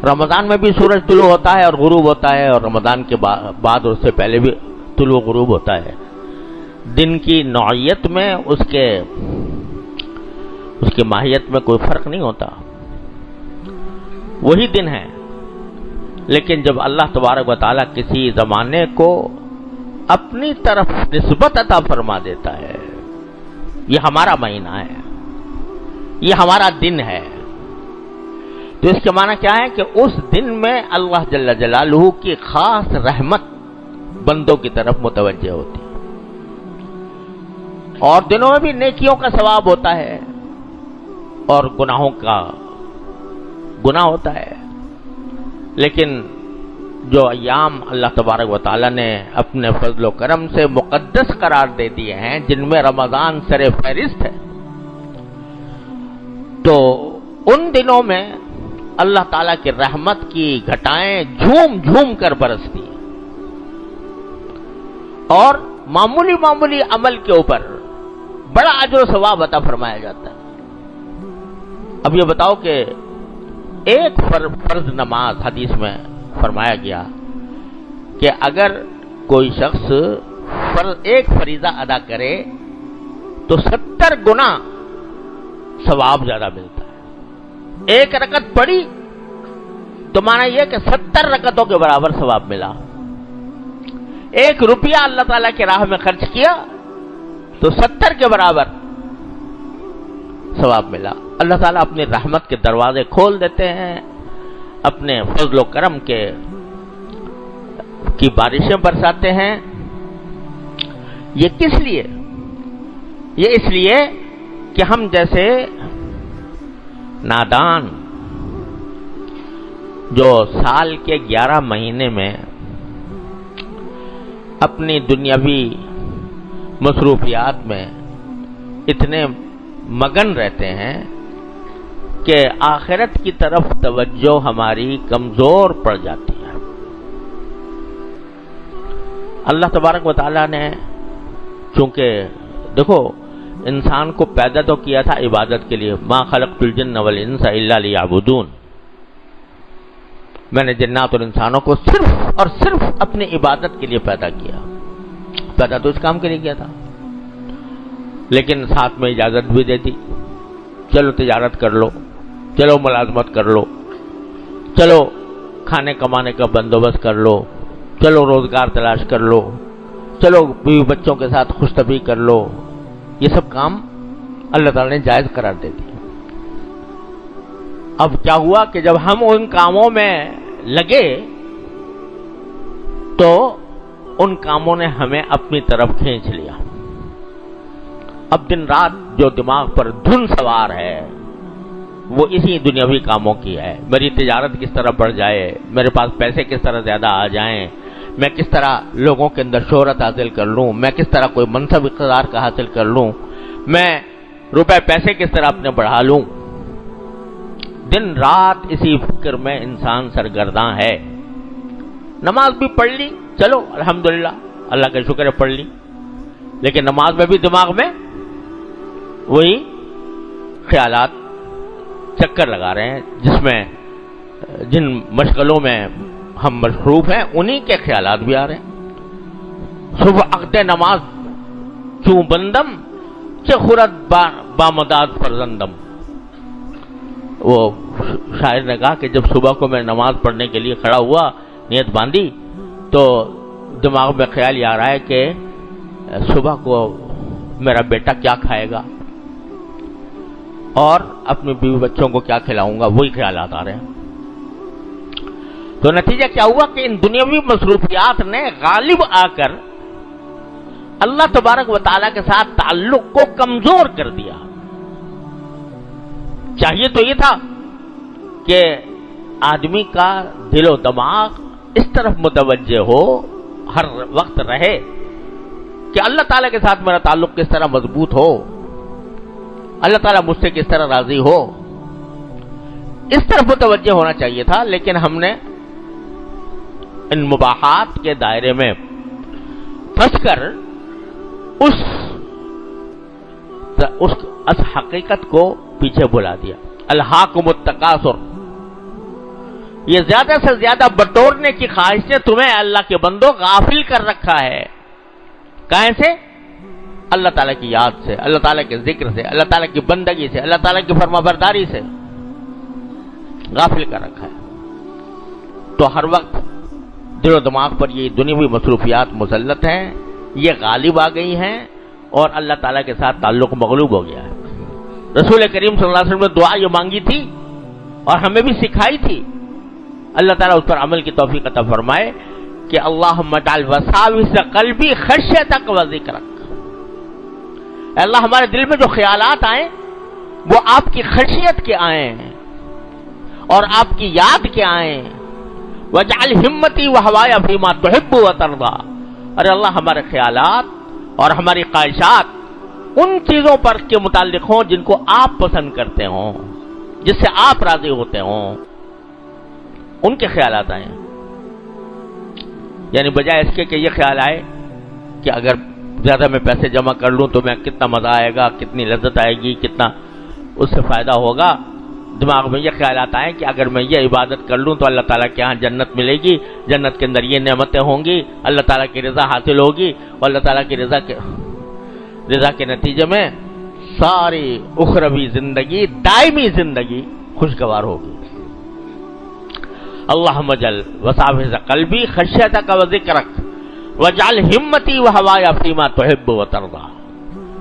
رمضان میں بھی سورج طلوع ہوتا ہے اور غروب ہوتا ہے، اور رمضان کے بعد اور اس سے پہلے بھی طلوع غروب ہوتا ہے۔ دن کی نوعیت میں اس کی ماہیت میں کوئی فرق نہیں ہوتا، وہی دن ہے۔ لیکن جب اللہ تبارک و تعالیٰ کسی زمانے کو اپنی طرف نسبت عطا فرما دیتا ہے، یہ ہمارا مہینہ ہے، یہ ہمارا دن ہے، تو اس کے معنی کیا ہے کہ اس دن میں اللہ جل جلالہ کی خاص رحمت بندوں کی طرف متوجہ ہوتی ہے، اور دنوں میں بھی نیکیوں کا ثواب ہوتا ہے اور گناہوں کا گناہ ہوتا ہے۔ لیکن جو ایام اللہ تبارک و تعالیٰ نے اپنے فضل و کرم سے مقدس قرار دے دیے ہیں، جن میں رمضان سر فہرست ہے، تو ان دنوں میں اللہ تعالیٰ کی رحمت کی گھٹائیں جھوم جھوم کر برستی ہیں، اور معمولی معمولی عمل کے اوپر بڑا اجر و ثواب عطا فرمایا جاتا ہے۔ اب یہ بتاؤ کہ ایک فرض نماز، حدیث میں فرمایا گیا کہ اگر کوئی شخص ایک فریضہ ادا کرے تو 70 گنا ثواب زیادہ ملتا ہے۔ ایک رکعت پڑھی تو معنی یہ کہ 70 رکعتوں کے برابر ثواب ملا۔ ایک روپیہ اللہ تعالیٰ کی راہ میں خرچ کیا تو 70 کے برابر ثواب ملا۔ اللہ تعالیٰ اپنی رحمت کے دروازے کھول دیتے ہیں، اپنے فضل و کرم کی بارشیں برساتے ہیں۔ یہ کس لیے؟ یہ اس لیے کہ ہم جیسے نادان جو سال کے 11 مہینے میں اپنی دنیاوی مصروفیات میں اتنے مگن رہتے ہیں کہ آخرت کی طرف توجہ ہماری کمزور پڑ جاتی ہے۔ اللہ تبارک و تعالیٰ نے چونکہ دیکھو انسان کو پیدا تو کیا تھا عبادت کے لیے، ما خلقت الجن والانس الا لیعبدون، میں نے جنات اور انسانوں کو صرف اور صرف اپنی عبادت کے لیے پیدا کیا۔ پیدا تو اس کام کے لیے کیا تھا، لیکن ساتھ میں اجازت بھی دے دی، چلو تجارت کر لو، چلو ملازمت کر لو، چلو کھانے کمانے کا بندوبست کر لو، چلو روزگار تلاش کر لو، چلو بیوی بچوں کے ساتھ خوش طبعی کر لو۔ یہ سب کام اللہ تعالیٰ نے جائز قرار دے دیا۔ اب کیا ہوا کہ جب ہم ان کاموں میں لگے تو ان کاموں نے ہمیں اپنی طرف کھینچ لیا۔ اب دن رات جو دماغ پر دھن سوار ہے وہ اسی دنیاوی کاموں کی ہے۔ میری تجارت کس طرح بڑھ جائے، میرے پاس پیسے کس طرح زیادہ آ جائیں، میں کس طرح لوگوں کے اندر شہرت حاصل کر لوں، میں کس طرح کوئی منصب اقتدار کا حاصل کر لوں، میں روپے پیسے کس طرح اپنے بڑھا لوں۔ دن رات اسی فکر میں انسان سرگرداں ہے۔ نماز بھی پڑھ لی، چلو الحمدللہ اللہ کا شکر ہے پڑھ لی، لیکن نماز میں بھی دماغ میں وہی خیالات چکر لگا رہے ہیں، جس میں جن مشغلوں میں ہم مصروف ہیں انہی کے خیالات بھی آ رہے ہیں۔ صبح عقد نماز چوں بندم چه خورد بامداد فرزندم، وہ شاعر نے کہا کہ جب صبح کو میں نماز پڑھنے کے لیے کھڑا ہوا، نیت باندھی، تو دماغ میں خیال یہ آ رہا ہے کہ صبح کو میرا بیٹا کیا کھائے گا اور اپنے بیوی بچوں کو کیا کھلاؤں گا، وہی خیالات آ رہے ہیں۔ تو نتیجہ کیا ہوا کہ ان دنیاوی مصروفیات نے غالب آ کر اللہ تبارک و تعالیٰ کے ساتھ تعلق کو کمزور کر دیا۔ چاہیے تو یہ تھا کہ آدمی کا دل و دماغ اس طرف متوجہ ہو، ہر وقت رہے کہ اللہ تعالیٰ کے ساتھ میرا تعلق کس طرح مضبوط ہو، اللہ تعالیٰ مجھ سے کس طرح راضی ہو، اس طرف متوجہ ہونا چاہیے تھا۔ لیکن ہم نے ان مباحات کے دائرے میں پھنس کر اس حقیقت کو پیچھے بلا دیا۔ الہاکم التکاثر یہ زیادہ سے زیادہ بٹورنے کی خواہش نے تمہیں اللہ کے بندوں غافل کر رکھا ہے. کہاں سے؟ اللہ تعالیٰ کی یاد سے، اللہ تعالیٰ کے ذکر سے، اللہ تعالیٰ کی بندگی سے، اللہ تعالیٰ کی فرما برداری سے غافل کر رکھا ہے. تو ہر وقت دل و دماغ پر یہ دنیاوی مصروفیات مسلط ہیں، یہ غالب آ گئی ہیں اور اللہ تعالیٰ کے ساتھ تعلق مغلوب ہو گیا ہے. رسول کریم صلی اللہ علیہ وسلم نے دعا یہ مانگی تھی اور ہمیں بھی سکھائی تھی. اللہ تعالیٰ اس پر عمل کی توفیق عطا فرمائے کہ اللہم اجعل وساوس قلبی خشیتک و ذکرک. اللہ ہمارے دل میں جو خیالات آئیں وہ آپ کی خشیت کے آئیں اور آپ کی یاد کے آئیں. وجعل ہمتی وہوایا فیما تحب وترضا. ارے اللہ ہمارے خیالات اور ہماری خواہشات ان چیزوں پر کے متعلق ہوں جن کو آپ پسند کرتے ہوں، جس سے آپ راضی ہوتے ہوں، ان کے خیالات آئیں. یعنی بجائے اس کے کہ یہ خیال آئے کہ اگر زیادہ میں پیسے جمع کر لوں تو میں کتنا مزہ آئے گا، کتنی لذت آئے گی، کتنا اس سے فائدہ ہوگا. دماغ میں یہ خیالات آئیں کہ اگر میں یہ عبادت کر لوں تو اللہ تعالیٰ کے ہاں جنت ملے گی، جنت کے اندر یہ نعمتیں ہوں گی، اللہ تعالیٰ کی رضا حاصل ہوگی اور اللہ تعالیٰ کی رضا کے نتیجے میں ساری اخروی زندگی، دائمی زندگی خوشگوار ہوگی. اللہم اجعل وساوس قلبی خشیتک و ذکرک وجعل ہمتی وہوایا فیما تحب وترضا.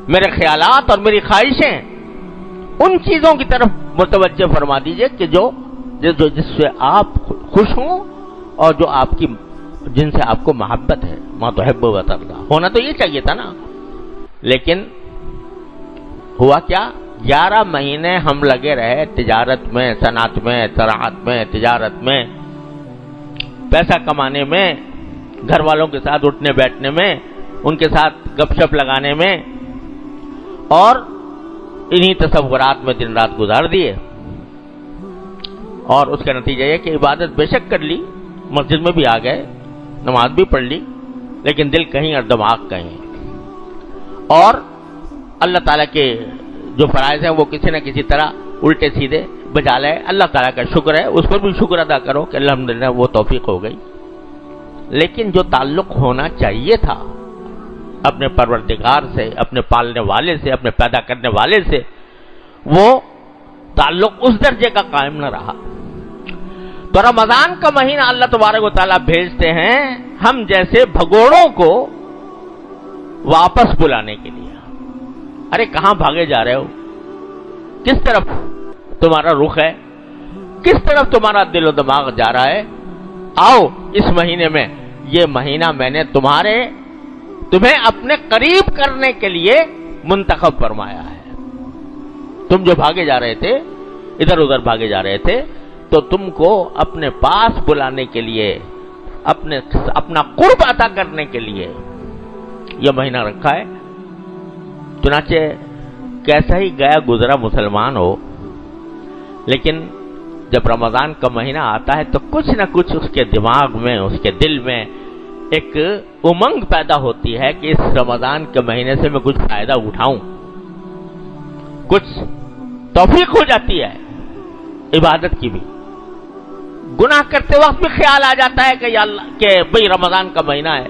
میرے خیالات اور میری خواہشیں ان چیزوں کی طرف متوجہ فرما دیجئے کہ جس سے آپ خوش ہوں اور جو جن سے آپ کو محبت ہے. ما تحب وترضا ہونا تو یہ چاہیے تھا نا. لیکن ہوا کیا؟ 11 مہینے ہم لگے رہے تجارت میں، صنعت میں، زراعت میں، تجارت میں، پیسہ کمانے میں، گھر والوں کے ساتھ اٹھنے بیٹھنے میں، ان کے ساتھ گپ شپ لگانے میں، اور انہی تصورات میں دن رات گزار دیے. اور اس کا نتیجہ یہ کہ عبادت بے شک کر لی، مسجد میں بھی آ گئے، نماز بھی پڑھ لی، لیکن دل کہیں اور دماغ کہیں. اور اللہ تعالیٰ کے جو فرائض ہیں وہ کسی نہ کسی طرح الٹے سیدھے بجا لائے. اللہ تعالیٰ کا شکر ہے، اس پر بھی شکر ادا کرو کہ الحمدللہ وہ توفیق ہو گئی. لیکن جو تعلق ہونا چاہیے تھا اپنے پروردگار سے، اپنے پالنے والے سے، اپنے پیدا کرنے والے سے، وہ تعلق اس درجے کا قائم نہ رہا. تو رمضان کا مہینہ اللہ تبارک و تعالیٰ بھیجتے ہیں ہم جیسے بھگوڑوں کو واپس بلانے کے لیے. ارے کہاں بھاگے جا رہے ہو؟ کس طرف تمہارا رخ ہے؟ کس طرف تمہارا دل و دماغ جا رہا ہے؟ آؤ اس مہینے میں، یہ مہینہ میں نے تمہیں اپنے قریب کرنے کے لیے منتخب فرمایا ہے. تم جو بھاگے جا رہے تھے، ادھر ادھر بھاگے جا رہے تھے، تو تم کو اپنے پاس بلانے کے لیے، اپنا قرب عطا کرنے کے لیے یہ مہینہ رکھا ہے. چنانچہ کیسا ہی گیا گزرا مسلمان ہو، لیکن جب رمضان کا مہینہ آتا ہے تو کچھ نہ کچھ اس کے دماغ میں، اس کے دل میں ایک امنگ پیدا ہوتی ہے کہ اس رمضان کے مہینے سے میں کچھ فائدہ اٹھاؤں. کچھ توفیق ہو جاتی ہے عبادت کی بھی. گناہ کرتے وقت بھی خیال آ جاتا ہے کہ یا اللہ کہ بھئی رمضان کا مہینہ ہے،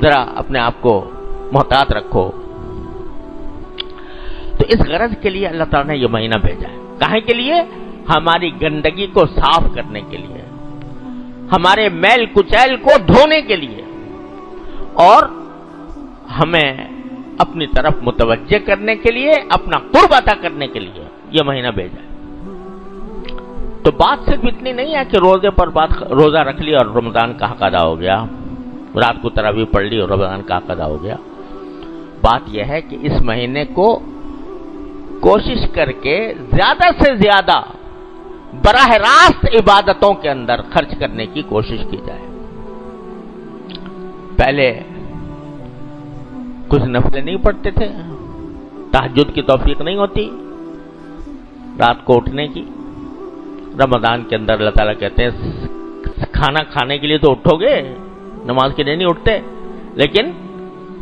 ذرا اپنے آپ کو محتاط رکھو. تو اس غرض کے لیے اللہ تعالیٰ نے یہ مہینہ بھیجا ہے. کہنے کے لیے؟ ہماری گندگی کو صاف کرنے کے لیے، ہمارے میل کچیل کو دھونے کے لیے، اور ہمیں اپنی طرف متوجہ کرنے کے لیے، اپنا قرب عطا کرنے کے لیے یہ مہینہ بھیجا ہے. تو بات صرف اتنی نہیں ہے کہ روزے پر روزہ رکھ لی اور رمضان کا حق ادا ہو گیا، رات کو تراویح پڑھ لی اور رمضان کا حق ادا ہو گیا. بات یہ ہے کہ اس مہینے کو کوشش کر کے زیادہ سے زیادہ براہ راست عبادتوں کے اندر خرچ کرنے کی کوشش کی جائے. پہلے کچھ نفلیں نہیں پڑھتے تھے، تہجد کی توفیق نہیں ہوتی رات کو اٹھنے کی. رمضان کے اندر اللہ تعالیٰ کہتے ہیں کھانا کھانے کے لیے تو اٹھو گے، نماز کے لیے نہیں اٹھتے، لیکن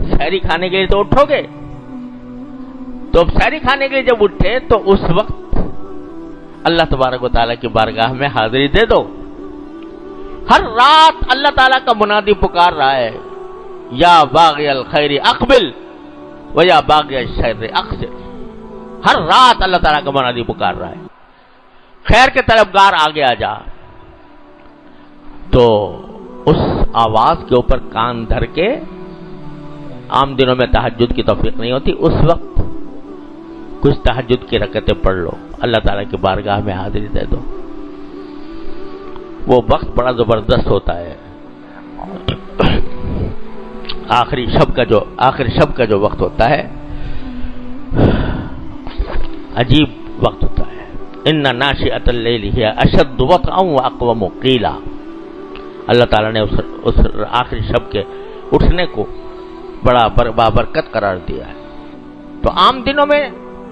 سحری کھانے کے لیے تو اٹھو گے. تو اب سحری کھانے کے لیے جب اٹھے تو اس وقت اللہ تبارک و تعالیٰ کی بارگاہ میں حاضری دے دو. ہر رات اللہ تعالیٰ کا منادی پکار رہا ہے، یا باغی الخیر اقبل و یا باغی الشر اقصر. ہر رات اللہ تعالیٰ کا منادی پکار رہا ہے، خیر کے طلبگار آگے آ جا. تو اس آواز کے اوپر کان دھر کے، عام دنوں میں تہجد کی توفیق نہیں ہوتی، اس وقت کچھ تہجد کی رکعتیں پڑھ لو، اللہ تعالیٰ کی بارگاہ میں حاضری دے دو. وہ وقت بڑا زبردست ہوتا ہے. آخری شب کا جو وقت ہوتا ہے عجیب وقت ہوتا ہے. ان ناشئۃ اللیل ہی اشد وطئا واقوم قیلا. اللہ تعالیٰ نے اس آخری شب کے اٹھنے کو بڑا بابرکت قرار دیا ہے. تو عام دنوں میں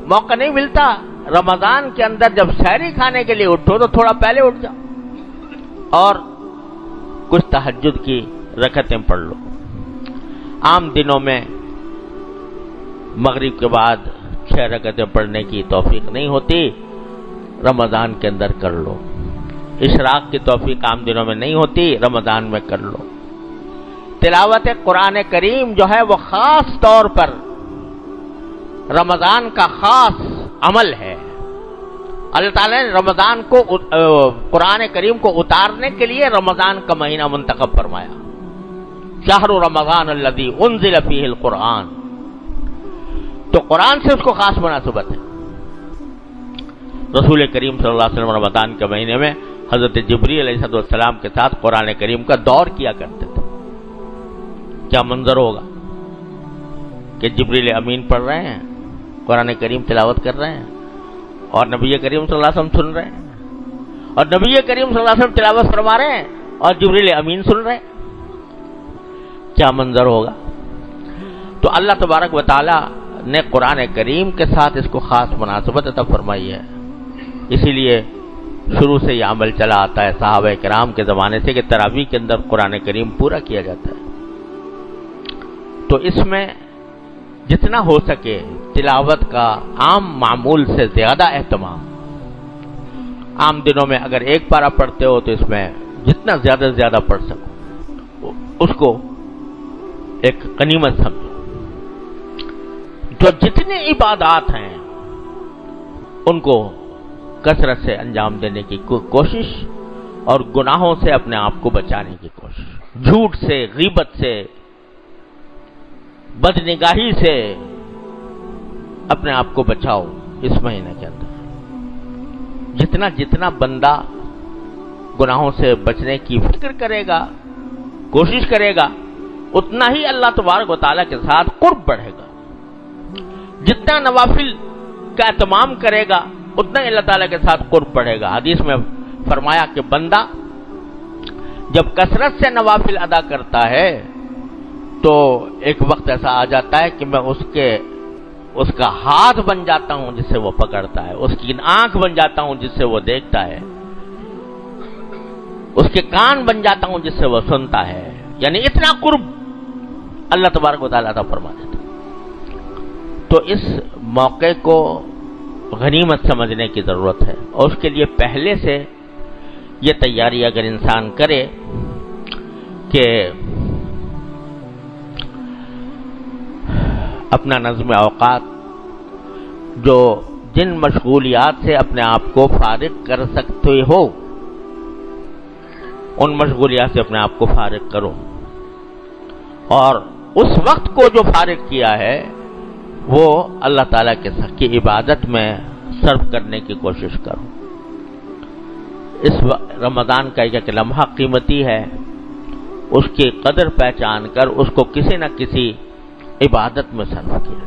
موقع نہیں ملتا، رمضان کے اندر جب سحری کھانے کے لیے اٹھو تو تھوڑا پہلے اٹھ جاؤ اور کچھ تہجد کی رکعتیں پڑھ لو. عام دنوں میں مغرب کے بعد 6 رکعتیں پڑھنے کی توفیق نہیں ہوتی، رمضان کے اندر کر لو. اشراق کی توفیق عام دنوں میں نہیں ہوتی، رمضان میں کر لو. تلاوت قرآن کریم جو ہے وہ خاص طور پر رمضان کا خاص عمل ہے. اللہ تعالیٰ نے رمضان کو قرآن کریم کو اتارنے کے لیے رمضان کا مہینہ منتخب فرمایا. شہر رمضان الذی انزل فیہ القرآن. تو قرآن سے اس کو خاص مناسبت ہے. رسول کریم صلی اللہ علیہ وسلم رمضان کے مہینے میں حضرت جبریل علیہ السلام کے ساتھ قرآن کریم کا دور کیا کرتے تھے. کیا منظر ہوگا کہ جبریل امین پڑھ رہے ہیں، قرآن کریم تلاوت کر رہے ہیں، اور نبی کریم صلی اللہ علیہ وسلم سن رہے ہیں، اور نبی کریم صلی اللہ علیہ وسلم تلاوت فرما رہے ہیں اور جبریل امین سن رہے ہیں. کیا منظر ہوگا. تو اللہ تبارک و تعالی نے قرآن کریم کے ساتھ اس کو خاص مناسبت عطا فرمائی ہے. اسی لیے شروع سے یہ عمل چلا آتا ہے صحابہ کرام کے زمانے سے کہ تراویح کے اندر قرآن کریم پورا کیا جاتا ہے. تو اس میں جتنا ہو سکے تلاوت کا عام معمول سے زیادہ اہتمام. عام دنوں میں اگر ایک پارہ پڑھتے ہو تو اس میں جتنا زیادہ سے زیادہ پڑھ سکو اس کو ایک غنیمت سمجھو. جو جتنے عبادات ہیں ان کو کثرت سے انجام دینے کی کوشش اور گناہوں سے اپنے آپ کو بچانے کی کوشش. جھوٹ سے، غیبت سے، بدنگاہی سے اپنے آپ کو بچاؤ. اس مہینے کے اندر جتنا بندہ گناہوں سے بچنے کی فکر کرے گا، کوشش کرے گا، اتنا ہی اللہ تبارک و تعالیٰ کے ساتھ قرب بڑھے گا. جتنا نوافل کا اہتمام کرے گا اتنا ہی اللہ تعالیٰ کے ساتھ قرب بڑھے گا. حدیث میں فرمایا کہ بندہ جب کثرت سے نوافل ادا کرتا ہے تو ایک وقت ایسا آ جاتا ہے کہ میں اس کا ہاتھ بن جاتا ہوں جس سے وہ پکڑتا ہے، اس کی آنکھ بن جاتا ہوں جس سے وہ دیکھتا ہے، اس کے کان بن جاتا ہوں جس سے وہ سنتا ہے. یعنی اتنا قرب اللہ تبارک و تعالیٰ عطا فرما دیتا. تو اس موقع کو غنیمت سمجھنے کی ضرورت ہے، اور اس کے لیے پہلے سے یہ تیاری اگر انسان کرے کہ اپنا نظم اوقات جو جن مشغولیات سے اپنے آپ کو فارغ کر سکتے ہو ان مشغولیات سے اپنے آپ کو فارغ کرو، اور اس وقت کو جو فارغ کیا ہے وہ اللہ تعالیٰ کی عبادت میں صرف کرنے کی کوشش کرو. اس رمضان کا ایک لمحہ قیمتی ہے، اس کی قدر پہچان کر اس کو کسی نہ کسی عبادت میں صرف کیا.